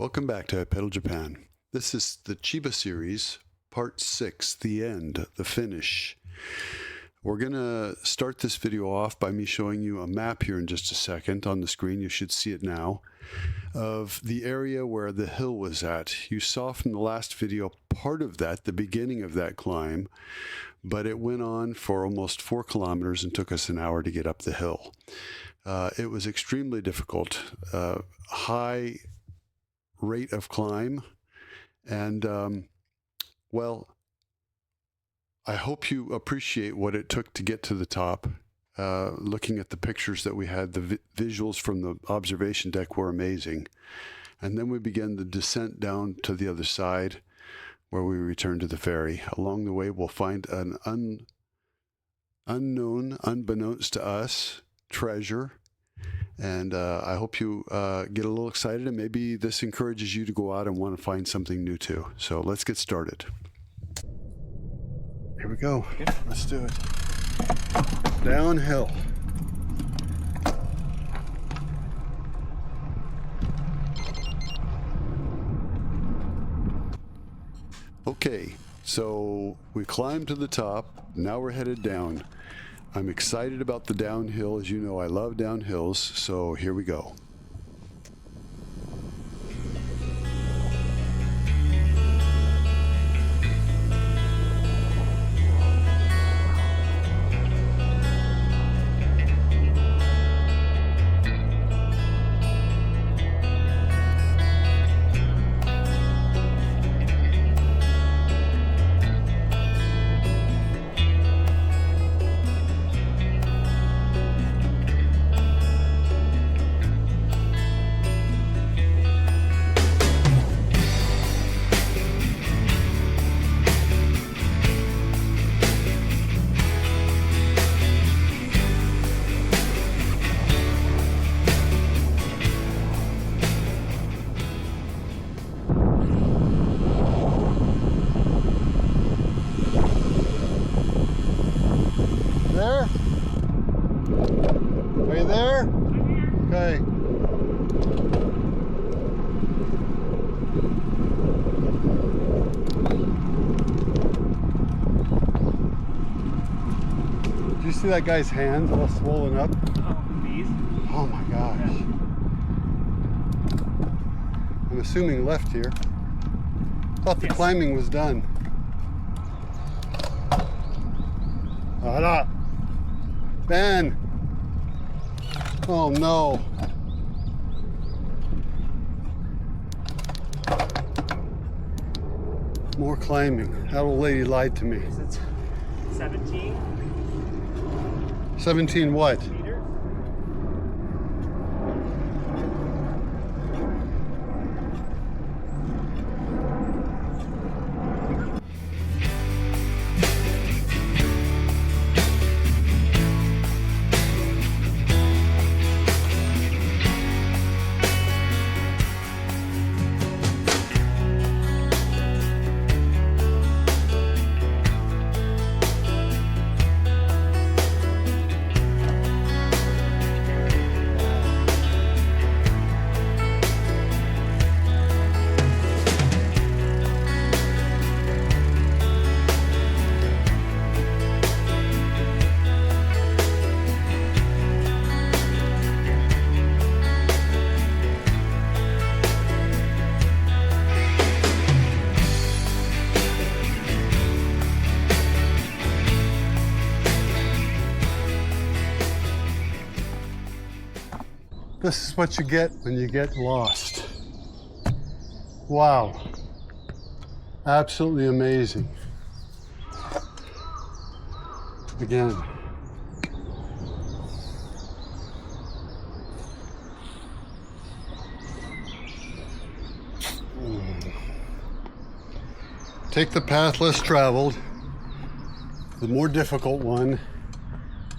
Welcome back to Pedal Japan. This is the Chiba series, part 6, the end, the finish. We're going to start this video off by me showing you a map here in just a second on the screen. You should see it now, of the area where the hill was at. You saw from the last video part of that, the beginning of that climb, but it went on for almost 4 kilometers and took us an hour to get up the hill. It was extremely difficult, high rate of climb, and well, I hope you appreciate what it took to get to the top. Looking at the pictures that we had, the visuals from the observation deck were amazing. And then we began the descent down to the other side where we returned to the ferry. Along the way, we'll find an unknown, unbeknownst to us, treasure. And I hope you get a little excited, and maybe this encourages you to go out and want to find something new too. So let's get started. Here we go. Okay. Let's do it. Downhill. Okay, so we climbed to the top. Now we're headed down. I'm excited about the downhill. As you know, I love downhills, so here we go. There? Are you there? Okay. Did you see that guy's hands all swollen up? Oh, these? Oh my gosh. I'm assuming left here. Thought the climbing was done. Ben! Oh no. More climbing. That old lady lied to me. Is it 17? 17 what? Meters? This is what you get when you get lost. Wow. Absolutely amazing. Again. Take the path less traveled, the more difficult one,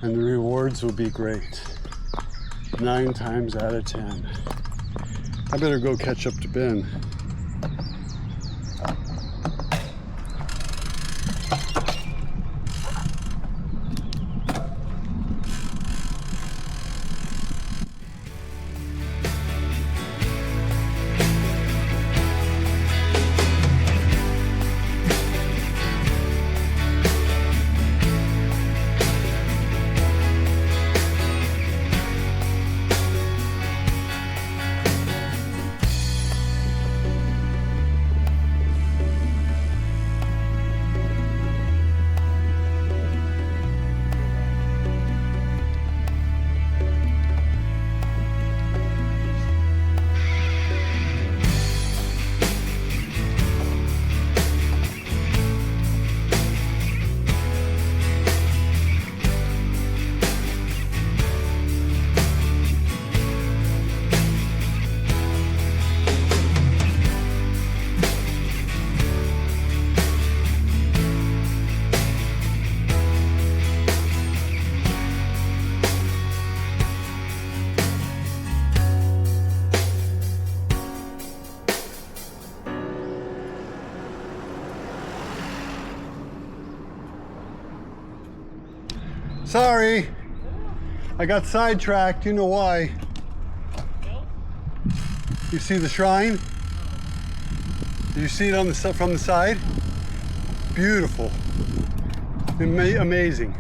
and the rewards will be great. 9 times out of 10. I better go catch up to Ben. Sorry, I got sidetracked. You know why? You see the shrine? Did you see it on the from the side? Beautiful, amazing.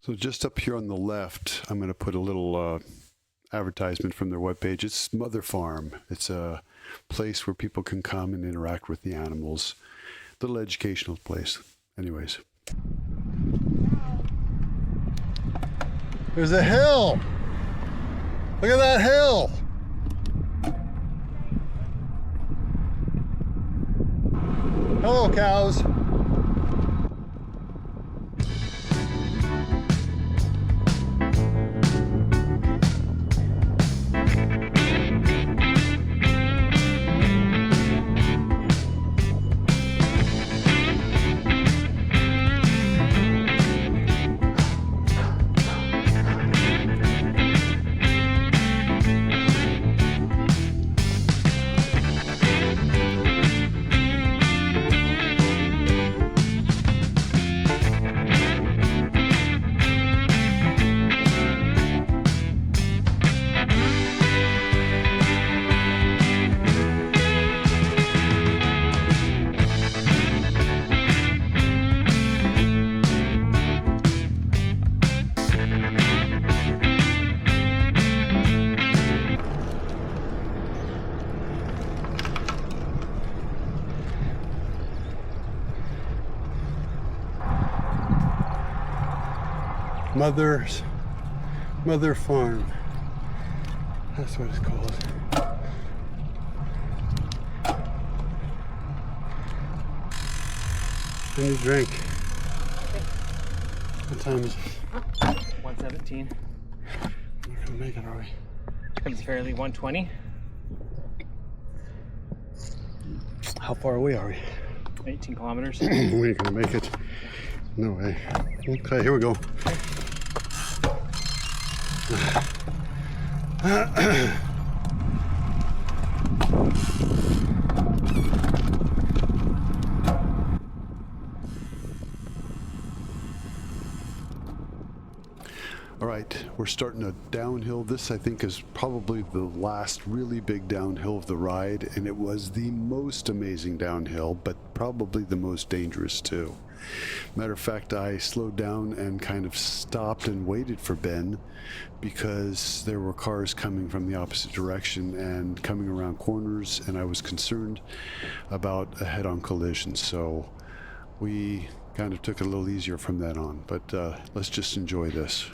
So just up here on the left, I'm going to put a little advertisement from their webpage. It's Mother Farm. It's a place where people can come and interact with the animals. Little educational place. Anyways. There's a hill. Look at that hill. Hello, cows. Mother Farm. That's what it's called. I need a drink. What time is it? 117. We're not gonna make it, are we? Comes fairly 120. How far away are we? 18 kilometers. We ain't gonna make it. No way. Okay, here we go. All right, we're starting a downhill. This, I think, is probably the last really big downhill of the ride, and it was the most amazing downhill, but probably the most dangerous too. Matter of fact, I slowed down and kind of stopped and waited for Ben because there were cars coming from the opposite direction and coming around corners, and I was concerned about a head-on collision. So we kind of took it a little easier from that on, but let's just enjoy this.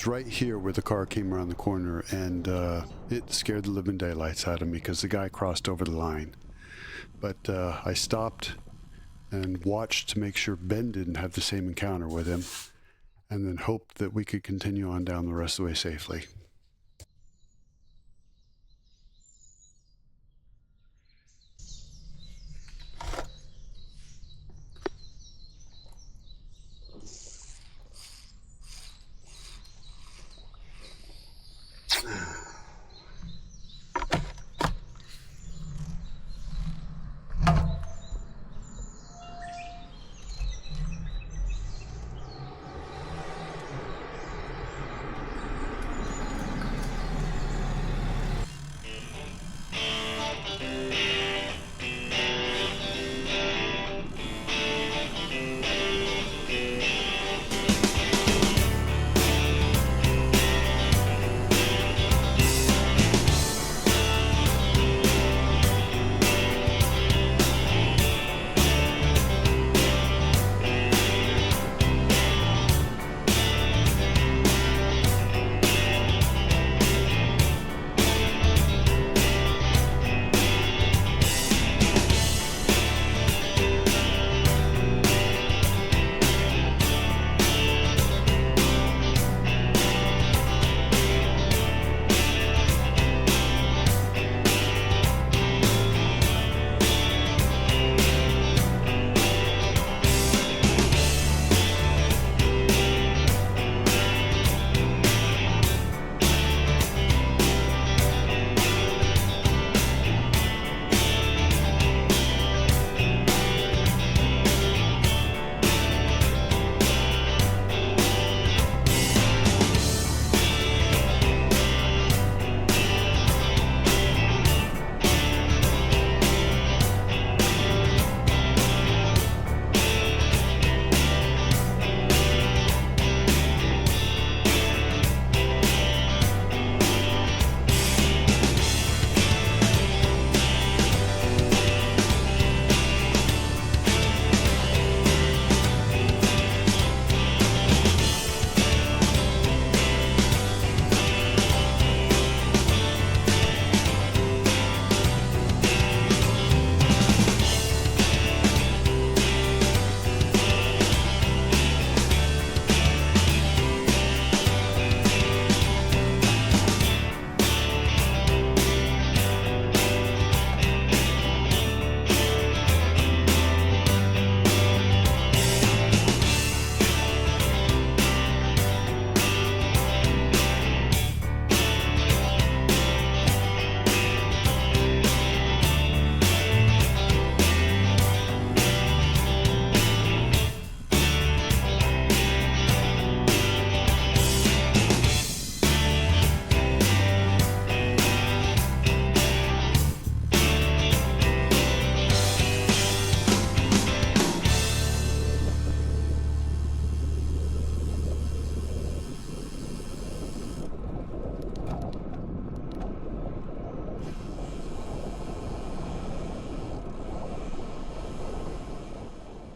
was right here where the car came around the corner, and it scared the living daylights out of me because the guy crossed over the line. But I stopped and watched to make sure Ben didn't have the same encounter with him, and then hoped that we could continue on down the rest of the way safely.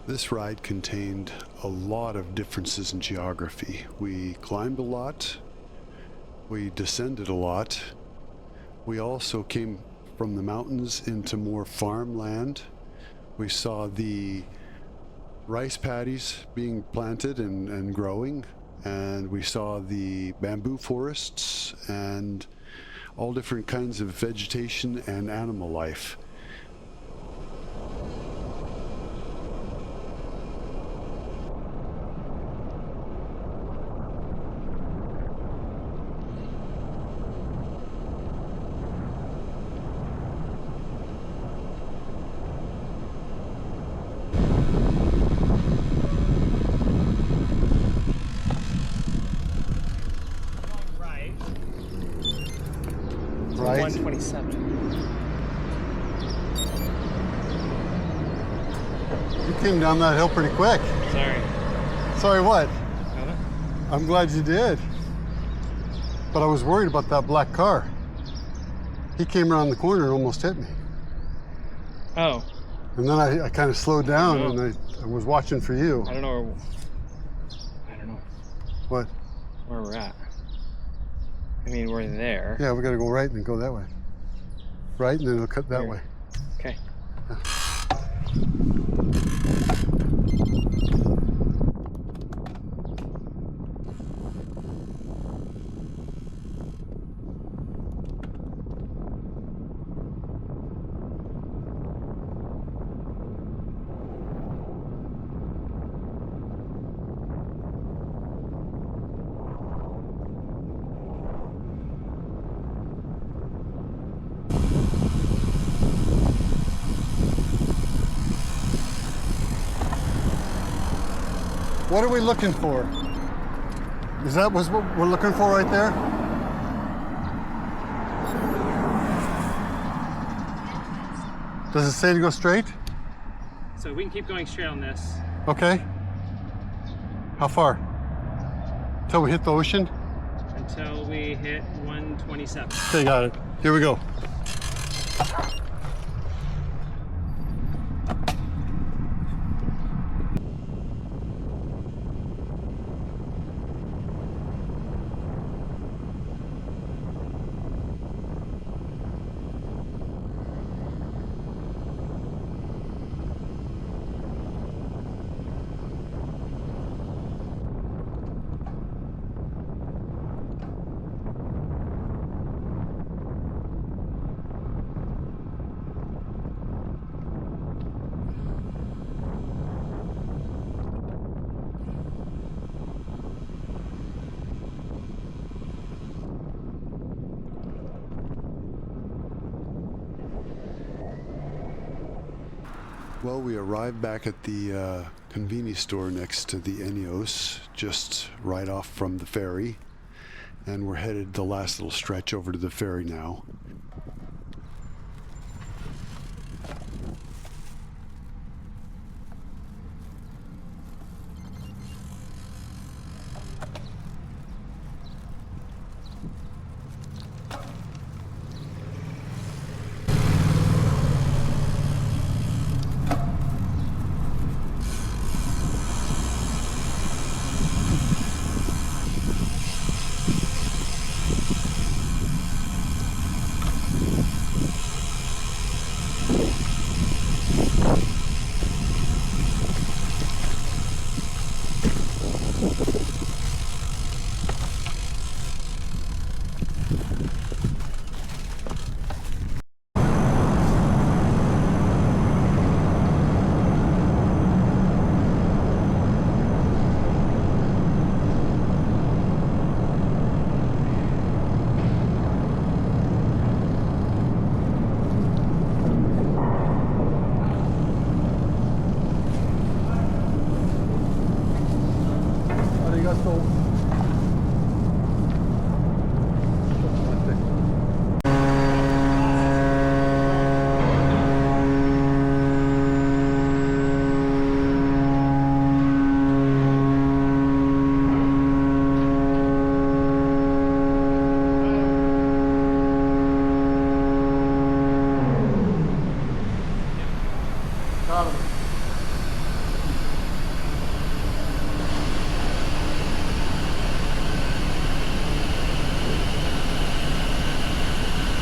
This ride contained a lot of differences in geography. We climbed a lot, we descended a lot, we also came from the mountains into more farmland. We saw the rice paddies being planted and growing, and we saw the bamboo forests and all different kinds of vegetation and animal life. Right. 127. You came down that hill pretty quick. Sorry. Sorry, what? Got it? I'm glad you did. But I was worried about that black car. He came around the corner and almost hit me. Oh. And then I kind of slowed down and I was watching for you. I don't know. I don't know What? where we're at. I mean, we're there. Yeah, we gotta go right and then go that way. Right, and then it'll cut that Here. way. Okay. What are we looking for? Is that what we're looking for right there? Does it say to go straight? So we can keep going straight on this. Okay. How far? Till we hit the ocean? Until we hit 127. Okay, got it. Here we go. Well, we arrived back at the convenience store next to the Enios, just right off from the ferry. And we're headed the last little stretch over to the ferry now.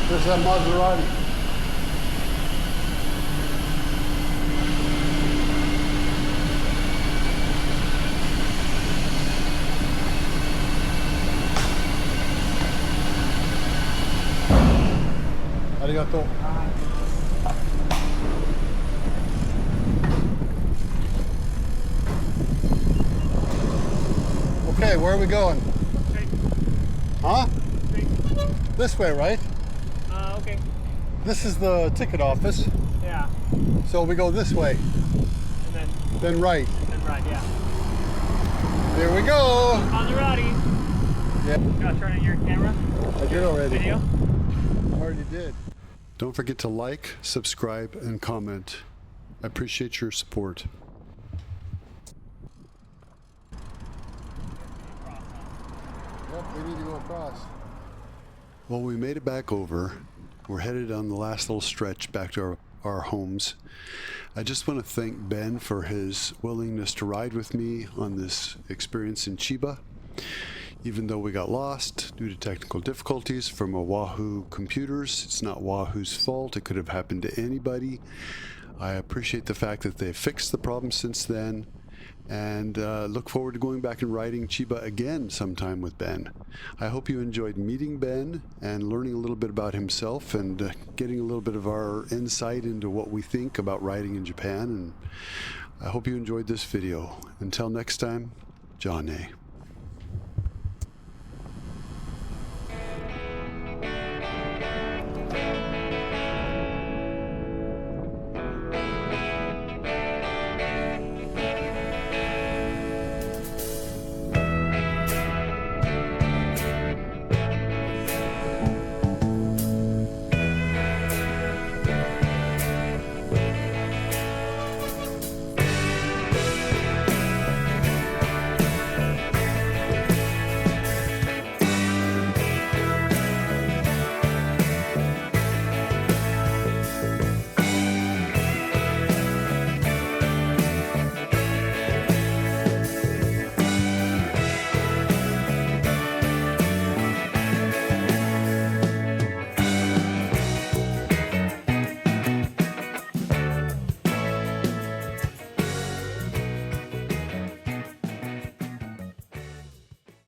There's that Maserati. Arigato. Okay, where are we going? Straight. Huh? Straight. This way, right? Okay. This is the ticket office, Yeah. so we go this way, And then right. then right, yeah. There we go. Maserati. Yeah, You gotta turn on your camera. I did already. Video. I already did. Don't forget to like, subscribe, and comment. I appreciate your support. Yep, we need to go across. Well, we made it back over. We're headed on the last little stretch back to our homes. I just want to thank Ben for his willingness to ride with me on this experience in Chiba. Even though we got lost due to technical difficulties from Oahu computers, it's not Wahoo's fault. It could have happened to anybody. I appreciate the fact that they've fixed the problem since then, and look forward to going back and riding Chiba again sometime with Ben. I hope you enjoyed meeting Ben and learning a little bit about himself and getting a little bit of our insight into what we think about riding in Japan, and I hope you enjoyed this video. Until next time, John A.